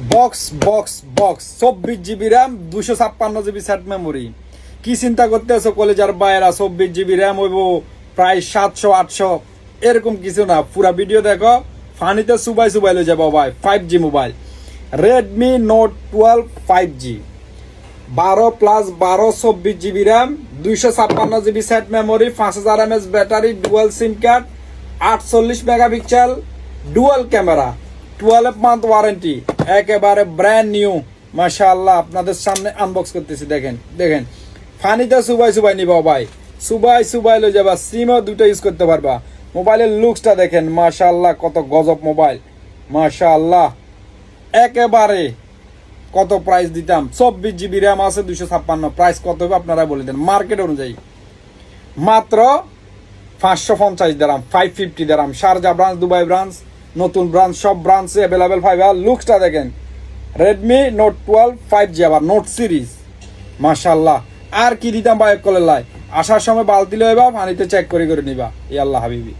Box box box 24 GB RAM 256 GB set memory. কি চিন্তা করতে আছো কলেজার বাইরা? 24 GB র্যাম হইব প্রায় 700-800, এরকম কিছু না। পুরা ভিডিও দেখো, ফানিতে সুবাই সুবাই লয়ে যাবো ভাই। 5G mobile, Redmi note 12 5G, 12+12 24 GB RAM, 256 GB set memory, 5000 mAh battery, dual SIM card, 48 megapixel, dual camera, 12 month warranty, একেবারে ব্র্যান্ড নিউ। মাশাআল্লাহ, আপনাদের সামনে আনবক্স করতেছি। দেখেন দেখেন, ফানিতে সুবাই সুবাই নিবা ভাই, সুবাই সুবাই লয়ে যাবা। সিমও দুটো ইউজ করতে পারবা। মোবাইলের লুকসটা দেখেন, মাশাআল্লাহ কত গজব মোবাইল, মাশাআল্লাহ। একেবারে কত প্রাইস দিতাম? 24 GB র্যাম আছে, 256, প্রাইস কত হবে আপনারা বলে দেন মার্কেট অনুযায়ী। মাত্র 550 dirham, 550 dirham. Sharjah branch, Dubai branch, নতুন ব্রাঞ্চ, সব ব্রাঞ্চে অ্যাভেলেবেল পাইবা। লুকসটা দেখেন, রেডমি নোট 12 5G, আবার নোট সিরিজ, মাশাআল্লাহ। আর কি দিতাম বাইক কলের লাই? আসার সময় বালতি লইবা, পানিতে চেক করে নিবা। ইয়াল্লাহ হাবিবি।